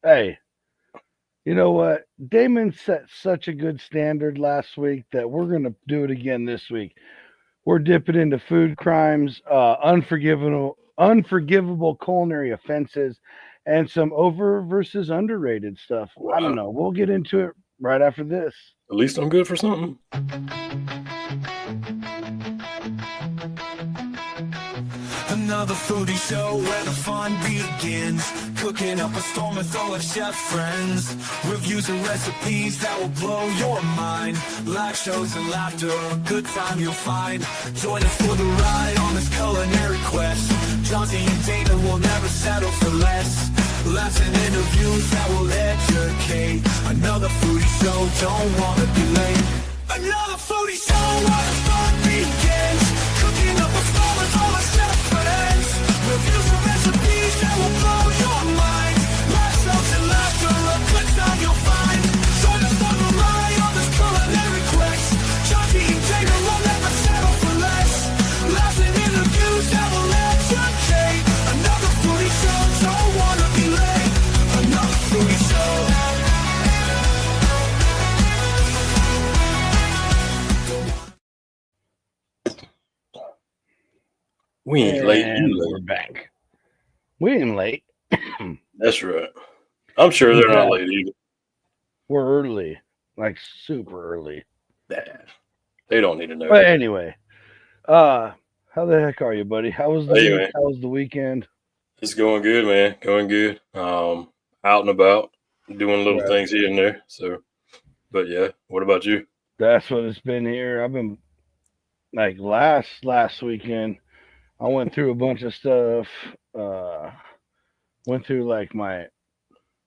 Hey, you know what? Damon set such a good standard last week that we're going to do it again this week. We're dipping into food crimes, unforgivable culinary offenses, and some over versus underrated stuff. I don't Wow. know. We'll get into it right after this. At least I'm good for something. Another foodie show where the fun begins. Cooking up a storm with all our chef friends. Reviews and recipes that will blow your mind. Live shows and laughter, a good time you'll find. Join us for the ride on this culinary quest. Johnny and Dana will never settle for less. Laughs and interviews that will educate. Another foodie show, don't wanna be late. Another foodie show where the fun begins. Cooking up a storm with all our chef friends. Reviews and recipes that will blow your mind. Live shows and laughter, a good time you'll find. Join us for the ride on this culinary quest. Johnny and Dana will never settle for less. Laughs and interviews that will educate. Another foodie show, don't wanna be late. Another foodie show. We ain't late. And You we're late. back. We ain't late. That's right. I'm sure they're not late either. We're early, like super early. Nah, they don't need to know. But anyway, how the heck are you, buddy? How was the Hey, week? man. How was the weekend? It's going good, man. Going good. Out and about, doing little Right. things here and there. So, but yeah. What about you? That's what it's been here. I've been like last weekend. I went through a bunch of stuff. Went through like my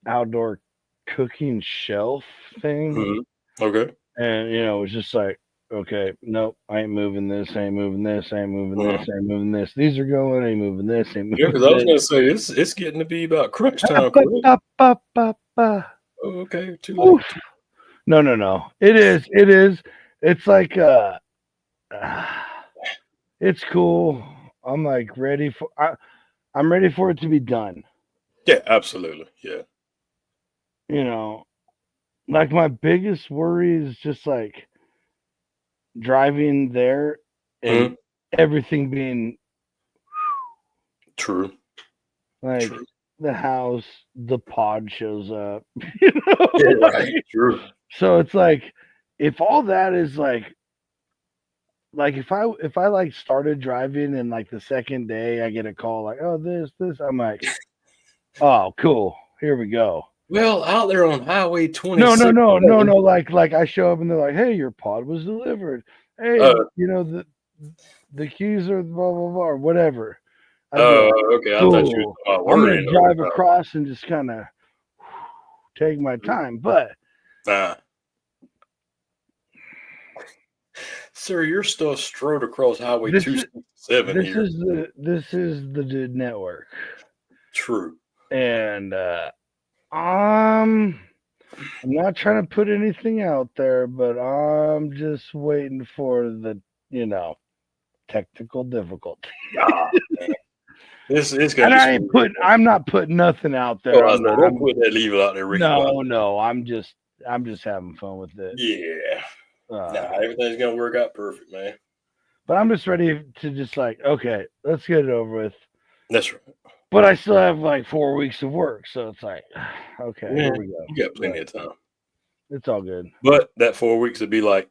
outdoor cooking shelf thing, Mm-hmm. Okay. and it was just like, okay, nope, I ain't moving this. I ain't moving this. I ain't moving this. I ain't moving this. These are going. I ain't moving this. I ain't moving Yeah, because I was this. gonna say it's getting to be about crunch time. Ba, Correct? ba, ba, ba, ba. Oh, okay. Too Oof. late. No. It is. It's like it's cool. I'm like ready for I'm ready for it to be done. Yeah, absolutely. Yeah. Like my biggest worry is just like driving there and everything being True. like True. the house, the pod shows up. Yeah, right. True. So it's like if all that is like if I like started driving and like the second day I get a call like, oh, this, I'm like, oh, cool, here we go. Well, out there on Highway 26. No. Like I show up and they're like, hey, your pod was delivered. Hey, the keys are blah blah blah or whatever. Okay. I thought you were I'm worrying. gonna drive across and just kind of take my time, but sir, your stuff strode across Highway 267 here. This is the network. True. And I'm not trying to put anything out there, but I'm just waiting for the technical difficulty. This is and I'm not putting nothing out there. Don't put that level out there, Ricky. No. I'm just having fun with it. Yeah. Everything's gonna work out perfect, man. But I'm just ready to just like, okay, let's get it over with. That's right. But I still have like 4 weeks of work, so it's like, okay, here we go. You got plenty of time. It's all good. But that 4 weeks would be like,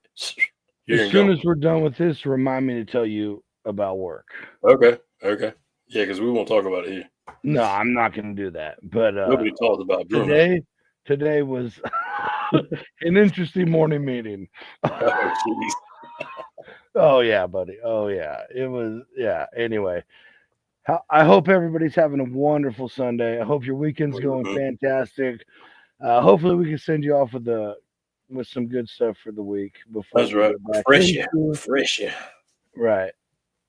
as soon as we're done with this, remind me to tell you about work. Okay. Yeah, because we won't talk about it here. No, I'm not going to do that. But nobody talks about Bruno. Today was an interesting morning meeting. Oh, jeez. Oh yeah, buddy. Oh yeah, it was. Yeah. Anyway, I hope everybody's having a wonderful Sunday. I hope your weekend's going fantastic. Hopefully, we can send you off with some good stuff for the week. That's right. Fresh. Right.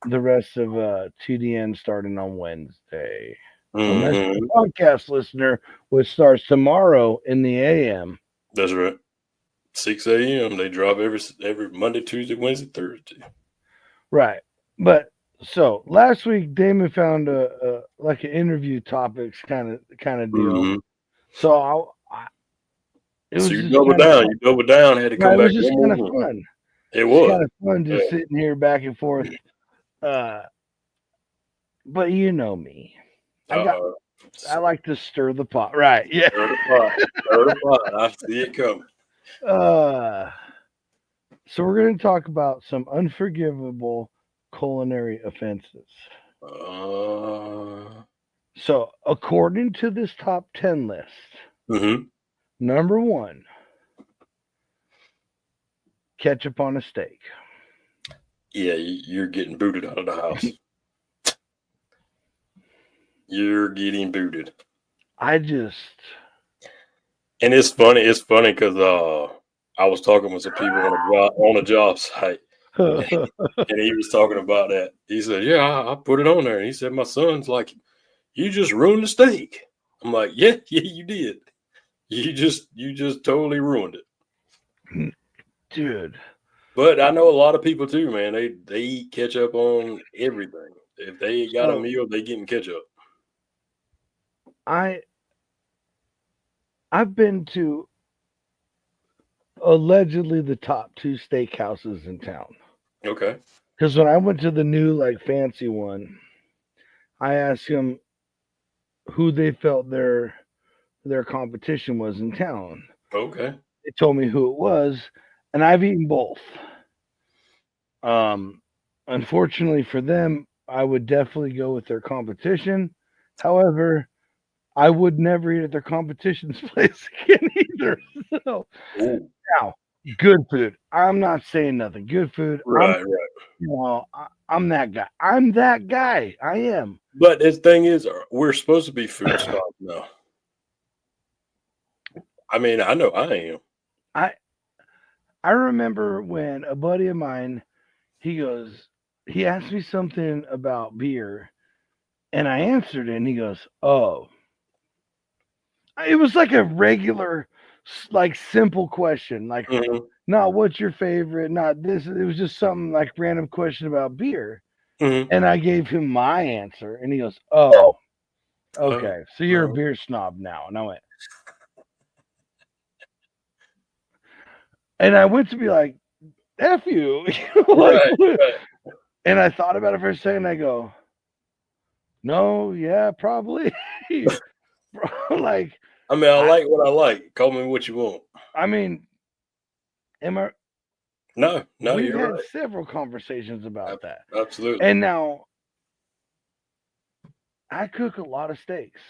The rest of TDN starting on Wednesday. Mm-hmm. The podcast listener, which starts tomorrow in the AM. That's right. 6 a.m. They drop every Monday, Tuesday, Wednesday, Thursday. Right. But so last week Damon found like an interview topics kind of deal. So it was So you just double kind of down. fun. You double down. Had to Right, come it was back just one kind of more. fun. It It's kind was. of fun just Yeah. sitting here back and forth. But you know me. Uh-oh. I like to stir the pot. Right. Yeah. Stir the pot. Stir the pot. I see it coming. So we're going to talk about some unforgivable culinary offenses. So according to this top 10 list, number 1, ketchup on a steak. Yeah, you're getting booted out of the house. You're getting booted. And it's funny. It's funny because I was talking with some people on a job site, and he was talking about that. He said, "Yeah, I put it on there." And he said, "My son's like, you just ruined the steak." I'm like, "Yeah, you did. You just totally ruined it, dude." But I know a lot of people too, man. They eat ketchup on everything. If they got a meal, they getting ketchup. I've been to allegedly the top 2 steakhouses in town. Okay. Because when I went to the new like fancy one, I asked them who they felt their competition was in town. Okay. They told me who it was, and I've eaten both. Unfortunately for them, I would definitely go with their competition. However, I would never eat at their competition's place again either. So now, good food. I'm not saying nothing. Good food. Right. I'm that guy. I'm that guy. I am. But the thing is, we're supposed to be food snobs now. I mean, I know I am. I remember when a buddy of mine, he asked me something about beer, and I answered it, and he goes, "Oh." It was like a regular, like simple question, like not what's your favorite, not this. It was just something like random question about beer, and I gave him my answer, and he goes, "Oh, okay, so you're a beer snob now." And I went, and I went to be like, "F you," And I thought about it for a second. I go, "No, yeah, probably." Like, I mean, I like what I like. Call me what you want. I mean, am I? No, We've you're had right. several conversations about that. Absolutely. And now I cook a lot of steaks.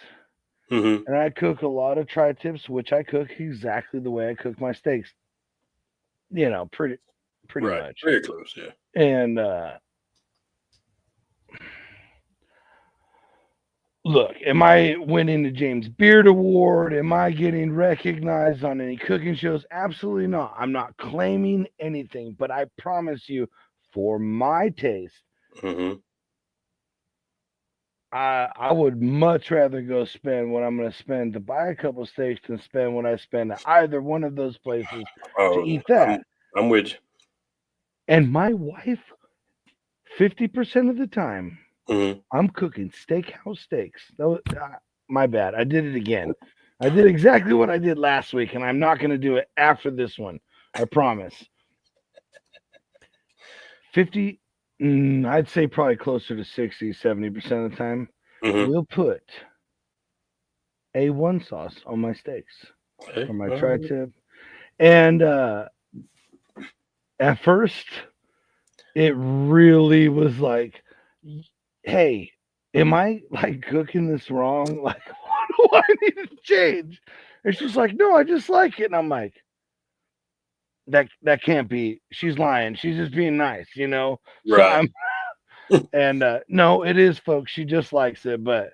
And I cook a lot of tri-tips, which I cook exactly the way I cook my steaks. You know, pretty much. Very close, yeah. And look, am I winning the James Beard Award? Am I getting recognized on any cooking shows? Absolutely not. I'm not claiming anything, but I promise you, for my taste, I would much rather go spend what I'm going to spend to buy a couple of steaks than spend what I spend at either one of those places to eat that. I'm with you. And my wife, 50% of the time, I'm cooking steakhouse steaks. My bad. I did it again. I did exactly what I did last week, and I'm not going to do it after this one. I promise. 50, I'd say probably closer to 60, 70% of the time, we'll put A1 sauce on my steaks for my tri-tip. And at first, it really was like, hey, am I like cooking this wrong? Like, what do I need to change? And she's like, no, I just like it. And I'm like, that can't be. She's lying. She's just being nice, you know? Right. So and no, it is, folks. She just likes it. But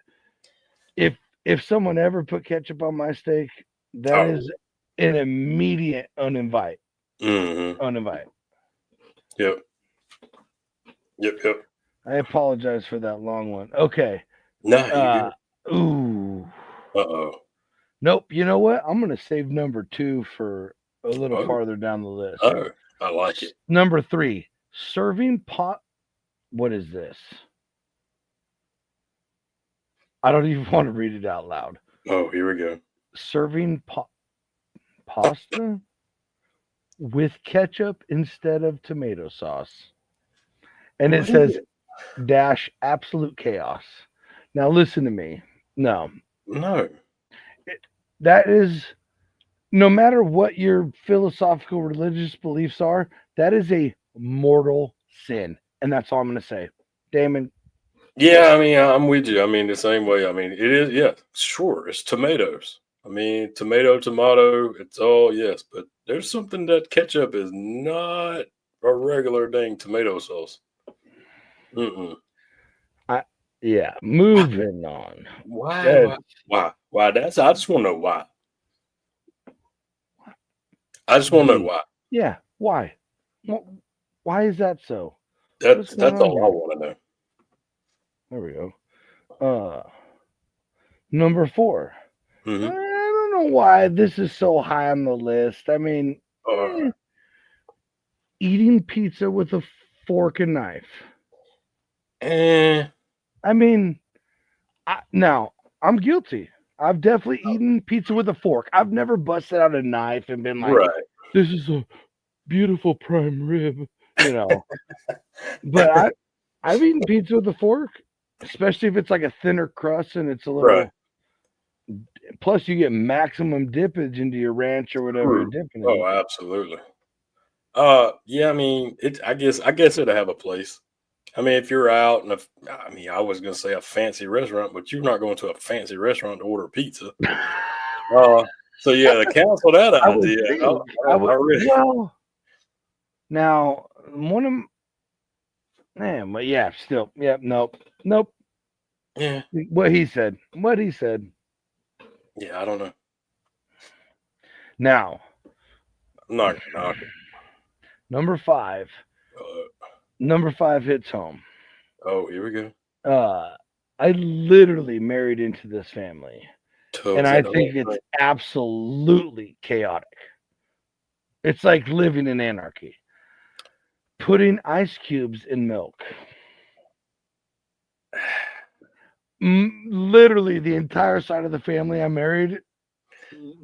if someone ever put ketchup on my steak, that is an immediate uninvite. Uninvite. Yep. I apologize for that long one. Okay. No. Ooh. Uh-oh. Nope. You know what? I'm going to save number 2 for a little farther down the list. Oh, I like it. Number 3, serving pot. What is this? I don't even want to read it out loud. Oh, here we go. serving pasta with ketchup instead of tomato sauce. And it What is says it? dash absolute chaos. Now listen to me. No, No. that is no matter what your philosophical religious beliefs are, that is a mortal sin. And that's all I'm going to say. Damon. Yeah, I mean, I'm with you. I mean, the same way. I mean, it is. Yeah, sure. It's tomatoes. I mean, tomato. It's all yes, but there's something that ketchup is not a regular dang tomato sauce. Mm-mm. Yeah, moving on. Why? That's, Why? That's. I just want to know why. I just want to know why. yeah, why? Why is that so? That's What's going that's on all I here? want to know. There we go. Number 4. I Mm-hmm. don't know why this is so high on the list. I mean, Uh, eating pizza with a fork and knife. eh, I mean, now I'm guilty. I've definitely eaten pizza with a fork. I've never busted out a knife and been like, right. "This is a beautiful prime rib," you know. But I've eaten pizza with a fork, especially if it's like a thinner crust and it's a Right. little. Plus, you get maximum dippage into your ranch or whatever you're True. dipping Oh, in. absolutely. Yeah. I mean, it. I guess it'll have a place. I mean, if you're out and I mean, I was gonna say a fancy restaurant, but you're not going to a fancy restaurant to order pizza. Uh, so yeah, to cancel that I would idea, think. I really, Well, now one of man, but yeah, still, yeah, nope. yeah, What he said. What he said. yeah, I don't know. Now, I'm not gonna knock it. number 5. Uh, Number 5 hits home. oh, here we go. I literally married into this family, Oh, and is I that the whole think it's thing? absolutely chaotic. It's like living in anarchy. Putting ice cubes in milk. Literally, the entire side of the family I married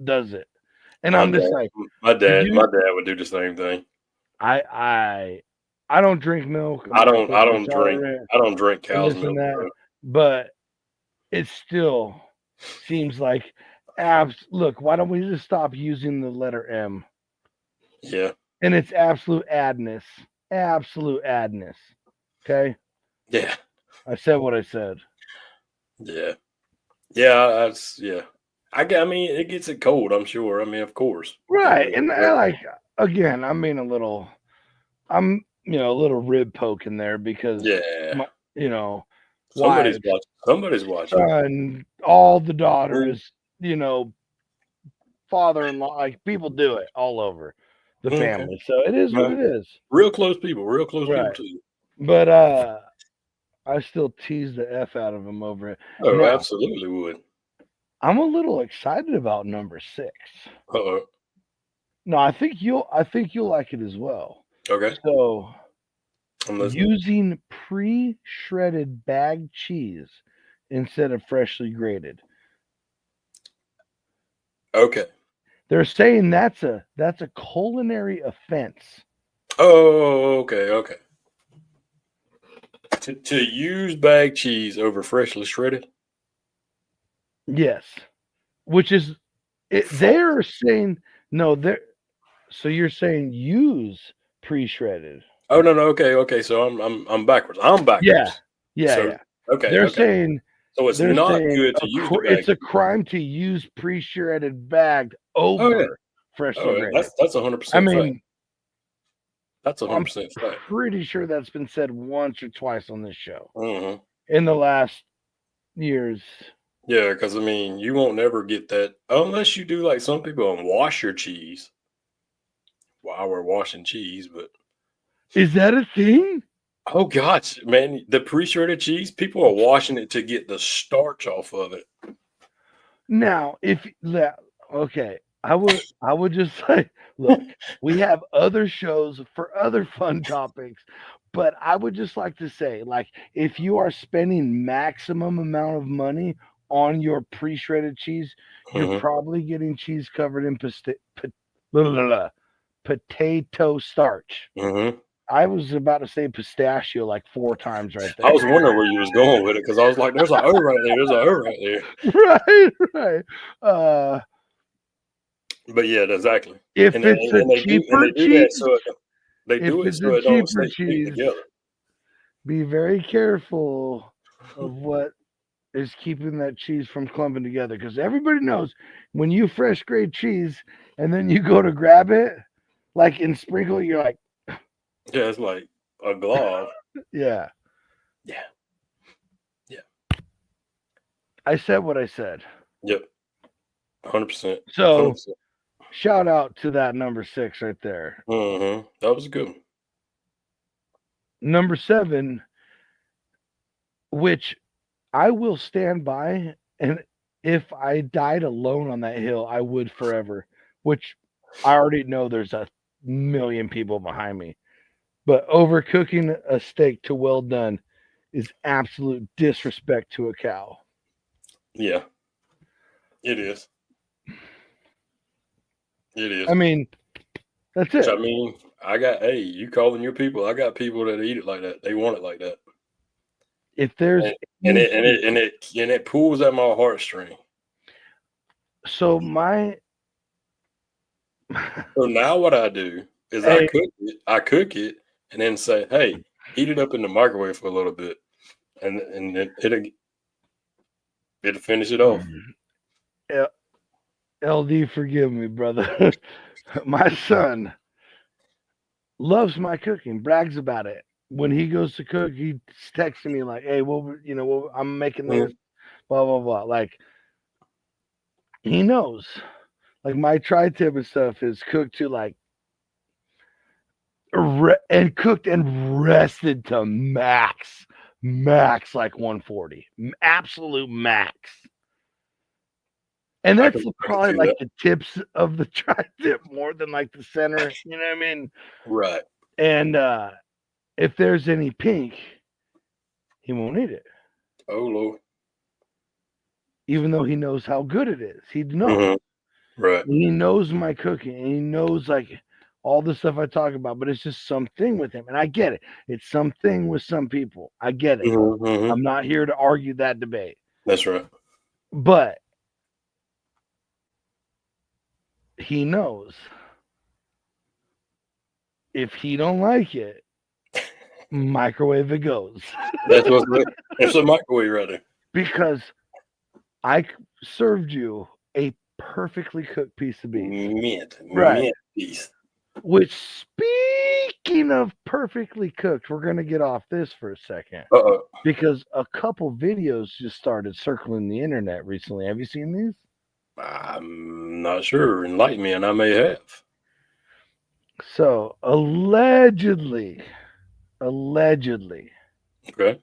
does it, and My I'm just dad, like, my you. dad would do the same thing. I I I don't drink milk. I'm I lactose don't drink, intolerant I don't drink and cow's this and milk, that, bro. but it still seems like abs. Look, why don't we just stop using the letter M? Yeah, And it's absolute adness. Absolute adness. Okay? yeah, I said what I said. yeah, yeah. Yeah. I mean, it gets it cold. I'm sure. I mean, of course. I Right. mean, And I like, again, I mean, I'm, a little rib poking there because, yeah. my, you know, Somebody's wives, watching. Somebody's watching. son, all the Mm, daughters, father-in-law, like people do it all over the okay. family. So it is what Right. it is. Real close people. Real close people Right. to you. But I still tease the F out of him over it. Oh, Now, absolutely would. I'm a little excited about number 6. Uh-oh. No, I think you'll like it as well. Okay. So, I'm listening. using pre-shredded bagged cheese instead of freshly grated. Okay. They're saying that's a culinary offense. Oh, okay. Okay. To use bag cheese over freshly shredded. Yes. Which is False. they're saying no, they're so you're saying use pre-shredded. Oh no. Okay. Okay. So I'm backwards. I'm Yeah. backwards. Yeah, So yeah. okay. They're Okay. saying So it's they're not saying good to use the bag it's a cheese. crime to use pre-shredded bagged Oh yeah. over freshly Oh, grated. that's I 100% fact. mean, That's I'm 100% fact. pretty sure that's been said once or twice on this show Hmm. in the last years. Yeah, because I mean, you won't never get that unless you do like some people and wash your cheese while we're washing cheese. But Is that a thing? oh gosh, man, the pre-shredded cheese, people are washing it to get the starch off of it. Now, okay, I would just say, look, we have other shows for other fun topics, but I would just like to say, like, if you are spending maximum amount of money on your pre-shredded cheese, you're probably getting cheese covered in potato starch. I was about to say pistachio like 4 times right there. I was wondering where you was going with it because I was like, "There's an O right there. There's an O right there." Right. But yeah, exactly. If And it's a cheaper cheese, they do it so it don't stay stick together. Be very careful of what is keeping that cheese from clumping together, because everybody knows when you fresh grade cheese and then you go to grab it, like in sprinkle, you're like, yeah, it's like a glove. yeah. I said what I said. Yep, 100%. So, shout out to that number 6 right there. That was good. Number 7, which I will stand by, and if I died alone on that hill, I would forever, which I already know there's a million people behind me. But overcooking a steak to well done is absolute disrespect to a cow. Yeah, it is. It is. I mean, that's it. I mean, you calling your people. I got people that eat it like that. They want it like that. If there's and it pulls at my heartstring. So so now what I do is I cook it and then say, hey, heat it up in the microwave for a little bit, and it'll finish it off. LD, forgive me, brother. My son loves my cooking, brags about it. When he goes to cook, he's texting me like, "Hey, I'm making this, blah blah blah." Like, he knows. Like, my tri-tip and stuff is cooked to like and cooked and rested to max like 140, absolute max. And that's probably like the tips of the tri-tip more than like the center. You know what I mean? Right. And if there's any pink, he won't eat it. Oh Lord! Even though he knows how good it is, he knows. Right. He knows my cooking, and he knows like all the stuff I talk about. But it's just something with him, and I get it. It's something with some people. I get it. I'm not here to argue that debate. That's right. But he knows if he don't like it, microwave it goes. It's a microwave right there. Because I served you a perfectly cooked piece of beef. Mint piece. Which, speaking of perfectly cooked, we're going to get off this for a second. Because a couple videos just started circling the internet recently. Have you seen these? I'm not sure. Enlighten me, and I may have. So, allegedly, okay,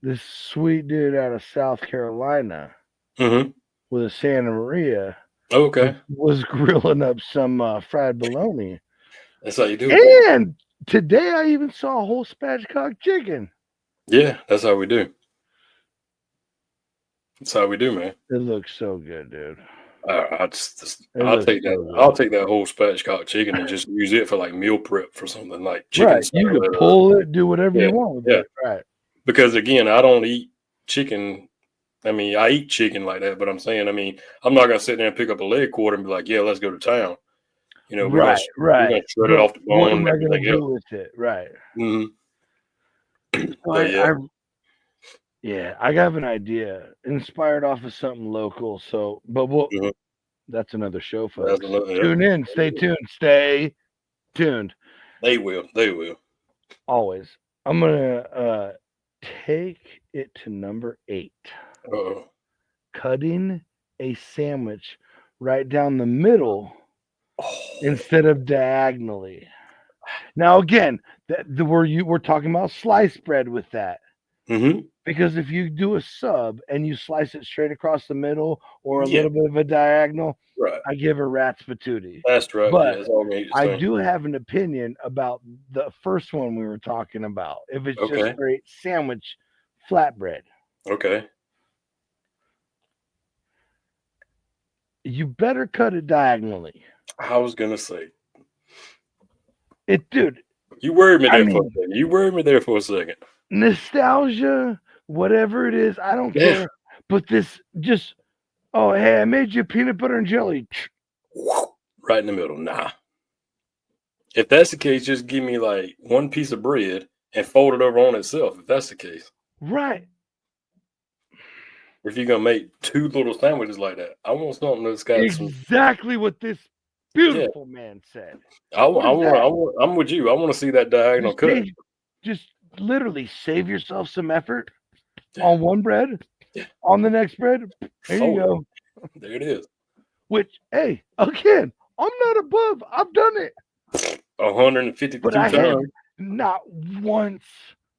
this sweet dude out of South Carolina with a Santa Maria was grilling up some fried bologna. That's how you do it. And today I even saw a whole spatchcock chicken. Yeah, that's how we do. That's how we do, man. It looks so good, dude. I'll take that. I'll take that whole spatchcock chicken and just use it for like meal prep for something like chicken. Right, you can pull it, do whatever you want with it. Right. Because again, I don't eat chicken. I mean, I eat chicken like that, but I'm saying, I mean, I'm not gonna sit there and pick up a leg quarter and be like, "Yeah, let's go to town." You know, we're gonna shred it off the bone. What am I gonna do with it? Right. I have an idea inspired off of something local. So, but that's another show, folks. Tune in. Stay tuned. Stay tuned. They will. Always. I'm gonna take it to number 8. Cutting a sandwich right down the middle instead of diagonally. Now, again, we're talking about sliced bread with that. Because if you do a sub and you slice it straight across the middle or a little bit of a diagonal, I give a rat's patootie. That's right. But I do have an opinion about the first one we were talking about. If it's just straight sandwich flatbread. Okay. You better cut it diagonally. I was gonna say. Dude, You worried me I there for a mean, second. You worried me there for a second. nostalgia, whatever it is, I don't Yeah. care. But this just, oh, hey, I made you peanut butter and jelly. Right in the middle. Nah. If that's the case, just give me like one piece of bread and fold it over on itself. If that's the case. Right. If you're gonna make two little sandwiches like that, I want something that's got some. Exactly what this Yeah. beautiful man said. I What is that? want. I'm with you. I want to see that diagonal cut. Just literally save yourself some effort Yeah. on one bread, Yeah. on the next bread. There you Fold go. it. There it is. Which, hey, again, I'm not above. I've done it. 152 But I have times. not once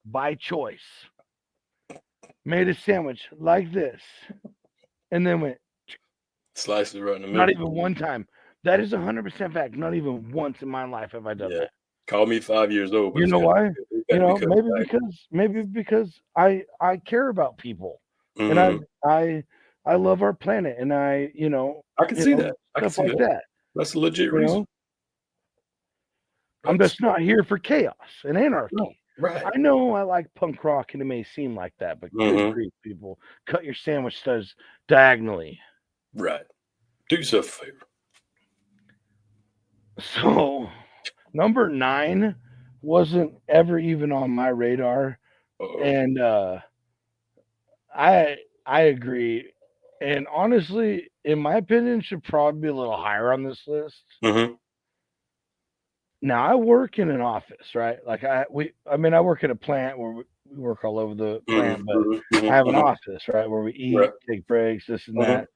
by choice made a sandwich like this and then went, Slices right in the middle. not even one time. That is 100% fact. Not even once in my life have I done that. Call me 5 years old. But You know why? you know, maybe because I care about people, and I love our planet, and I can see that. I can stuff see like that. that. That's a legit You reason. know? I'm just not here for chaos and anarchy. No, right. I know I like punk rock, and it may seem like that, but good grief, people, cut your sandwich studs diagonally. Right. Do yourself a favor. So, number 9 wasn't ever even on my radar, and I agree, and honestly, in my opinion, should probably be a little higher on this list. Now, I work in an office, right? Like I work at a plant where we work all over the plant, but I have an office, right, where we eat, take breaks, this and that.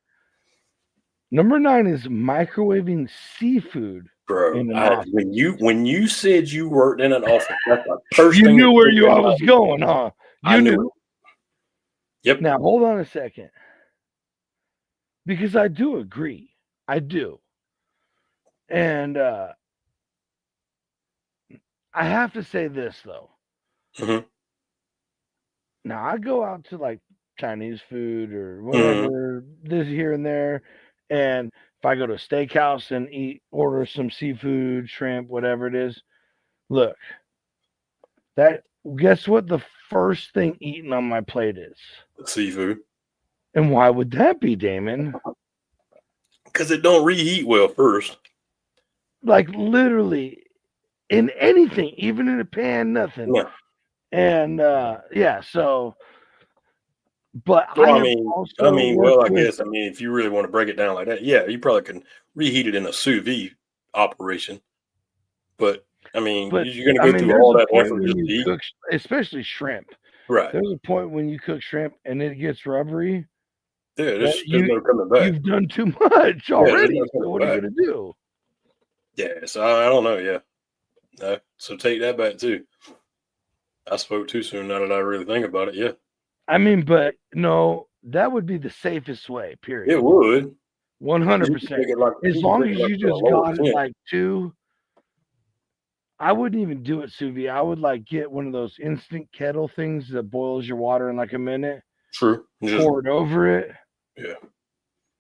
Number 9 is microwaving seafood. Bro, when you said you worked in an office, that's the first you thing knew where I was going, huh? I knew it. Yep. Now hold on a second, because I do agree. I do, and I have to say this though. Now I go out to like Chinese food or whatever, this here and there, and if I go to a steakhouse and order some seafood, shrimp, whatever it is, look, guess what the first thing eaten on my plate is? Seafood. And why would that be, Damon? Because it don't reheat well first. Like literally in anything, even in a pan, nothing. Yeah. And so but well, I guess if you really want to break it down like that, yeah, you probably can reheat it in a sous vide operation. But you're gonna go through all that effort just to eat. Cook, especially shrimp. Right. There's a point when you cook shrimp and it gets rubbery. Yeah, there's no coming back. You've done too much already. So what are you gonna do? Yeah, so I don't know. Yeah. So take that back too. I spoke too soon now that I really think about it. Yeah. But no, that would be the safest way, period. It would. 100%. As long as you just got it like 2. I wouldn't even do it sous vide. I would like get one of those instant kettle things that boils your water in like a minute. True. Pour it over it. Yeah.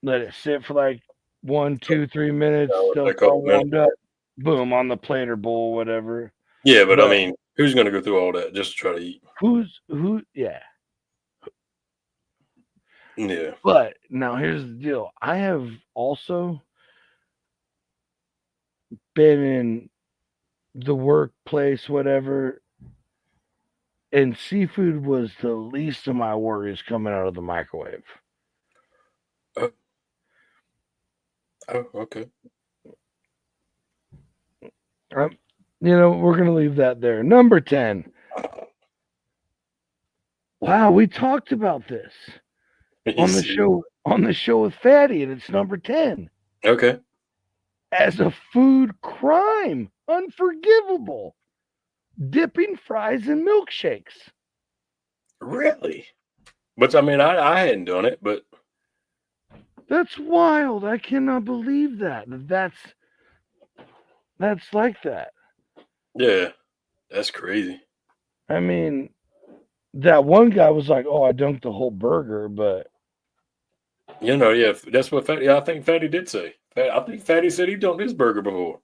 Let it sit for like 1, 2, 3 minutes. Stuff all warmed up. Boom, on the plate or bowl, whatever. Yeah, but who's gonna go through all that just to try to eat? Yeah. Yeah. But now here's the deal. I have also been in the workplace, whatever, and seafood was the least of my worries coming out of the microwave. Oh, okay. We're gonna leave that there. Number 10. Wow, we talked about this on the show with Fatty, and it's number 10. Okay. As a food crime, unforgivable. Dipping fries in milkshakes. Really? But I hadn't done it, but that's wild. I cannot believe that. That's like that. Yeah, that's crazy. that one guy was like, "Oh, I dunked the whole burger," but Yeah, that's what Fatty. I think Fatty did say. I think Fatty said he dunked his burger before.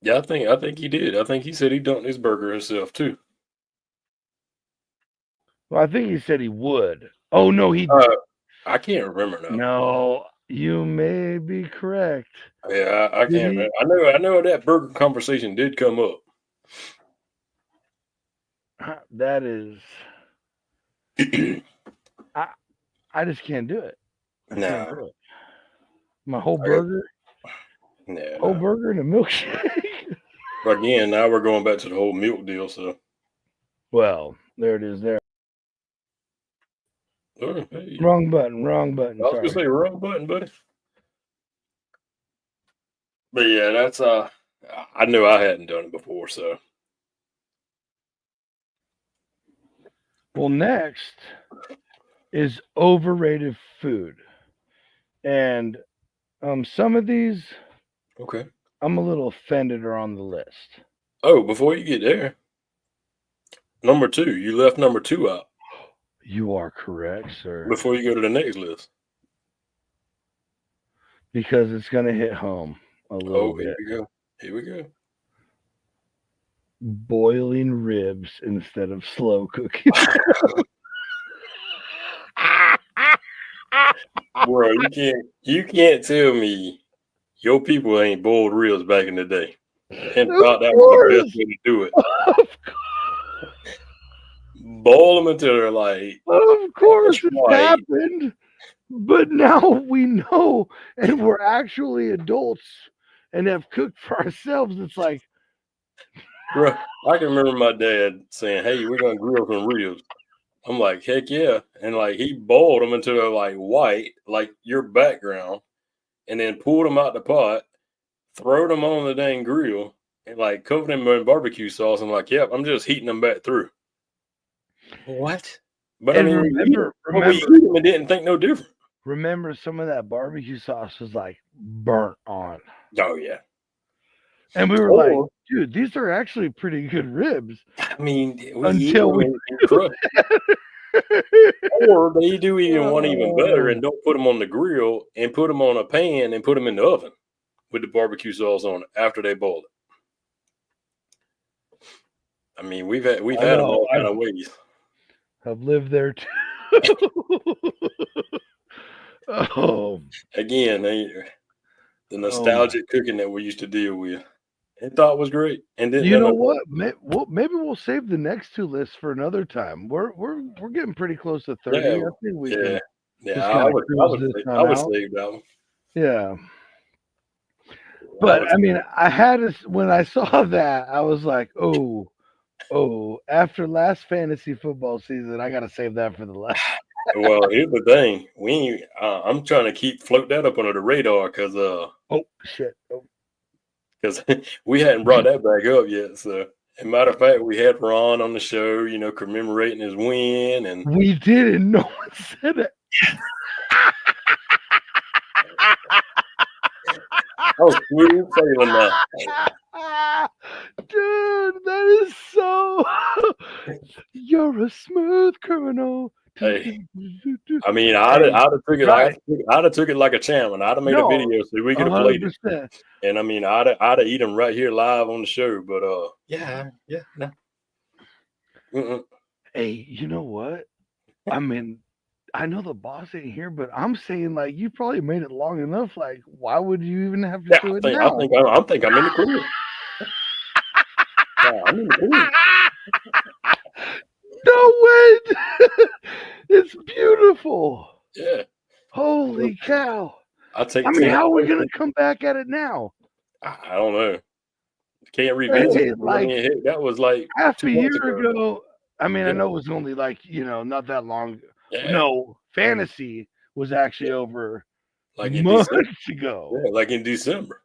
Yeah, I think he did. I think he said he dunked his burger himself too. well, I think he said he would. Oh no, he I can't remember now. no. You may be correct. Yeah, I can't remember. I know that burger conversation did come up. That is, I just can't do it. I can't do it. My whole burger, whole burger and a milkshake. Again, now we're going back to the whole milk deal. So, well, there it is. There. oh, hey. Wrong button. Wrong button. I was gonna say wrong button, buddy. But yeah, that's I knew I hadn't done it before, so. Well, next is overrated food, and some of these, Okay. I'm a little offended are on the list. Oh, before you get there, number 2, you left number 2 out. You are correct, sir. Before you go to the next list, because it's gonna hit home a little bit. Here we go. Here we go. Boiling ribs instead of slow cooking. Bro, you can't tell me your people ain't boiled ribs back in the day and thought that was the best way to do it. Boil them until they're like. Of course, it happened, but now we know, and we're actually adults and have cooked for ourselves. It's like, bro, I can remember my dad saying, "Hey, we're gonna grill some ribs." I'm like, "Heck yeah!" And like he boiled them until they're like white, like your background, and then pulled them out the pot, throw them on the dang grill, and like covered them in barbecue sauce. I'm like, "Yep, I'm just heating them back through." What? But and I mean, remember, we eat them and didn't think no different. Remember, some of that barbecue sauce was like burnt on. Oh yeah. And we were like, dude, these are actually pretty good ribs. I mean, until we or they do even one even better and don't put them on the grill and put them on a pan and put them in the oven with the barbecue sauce on it after they boil it. I mean, we've had them all kind of ways. I've lived there too. Again, the nostalgic cooking that we used to deal with and thought was great. And then you know what? Maybe we'll save the next 2 lists for another time. We're getting pretty close to 30. Yeah, I think we can. Yeah, I would save that one. Yeah. But I mean, when I saw that, I was like, oh, after last fantasy football season, I gotta save that for the last. Well, here's the thing. I'm trying to float that up under the radar because because we hadn't brought that back up yet. So, as a matter of fact, we had Ron on the show, commemorating his win, and we did, and no one said it. Oh, smooth sailing now. Dude, that is so. You're a smooth criminal. Hey, I mean, I'd have took it. I'd have took it like a champ, and I'd have made a video so we could have played it. And I mean, I'd have eat them right here live on the show. But no. Hey, you know what? I mean, I know the boss ain't here, but I'm saying like you probably made it long enough. Like, why would you even have to do it now? I think I'm in the crew. I'm in the crew. No way! It's beautiful. Yeah. Holy cow! I mean, how are we gonna come back at it now? I don't know. Can't revisit it. Like, that was like half a year ago. I mean, I know it was only like not that long. Yeah. No, fantasy was actually over like months ago. Yeah, like in December.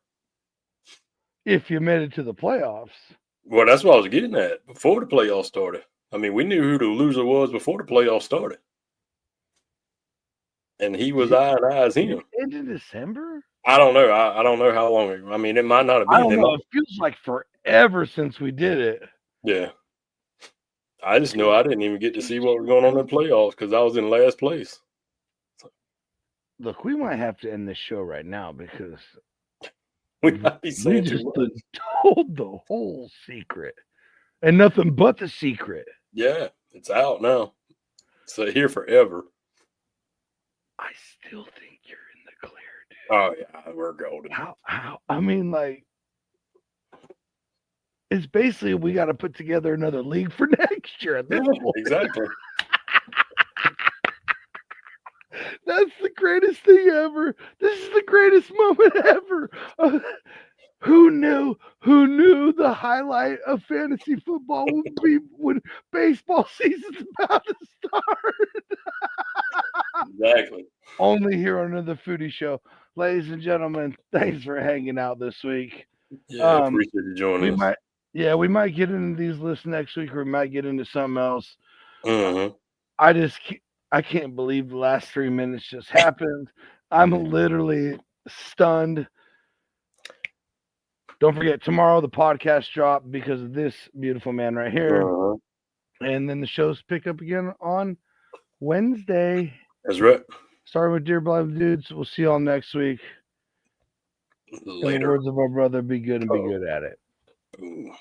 If you made it to the playoffs. Well, that's what I was getting at before the playoffs started. I mean, we knew who the loser was before the playoffs started. And he was I and I as him. In December? I don't know. I don't know how long. I mean, it might not have been. I don't know. It feels like ever since we did it. Yeah. I just know I didn't even get to see what was going on in the playoffs because I was in last place. Look, we might have to end this show right now because We might be we saying just too much. told the whole secret and nothing but the secret. Yeah, it's out now. So here forever. I still think you're in the clear, dude. Oh yeah, we're golden. How? I mean, like, it's basically we got to put together another league for next year at this point. Exactly. That's the greatest thing ever. This is the greatest moment ever. Who knew the highlight of fantasy football would be when baseball season's about to start? Exactly. Only here on another foodie show. Ladies and gentlemen, thanks for hanging out this week. Yeah, appreciate you joining us. We might get into these lists next week, or we might get into something else. Mm-hmm. I can't believe the last 3 minutes just happened. I'm literally stunned. Don't forget, tomorrow the podcast drop because of this beautiful man right here. Uh-huh. And then the shows pick up again on Wednesday. That's right. Starting with Dear Beloved Dudes. We'll see y'all next week. Later. In the words of our brother, be good and be good at it. Ooh.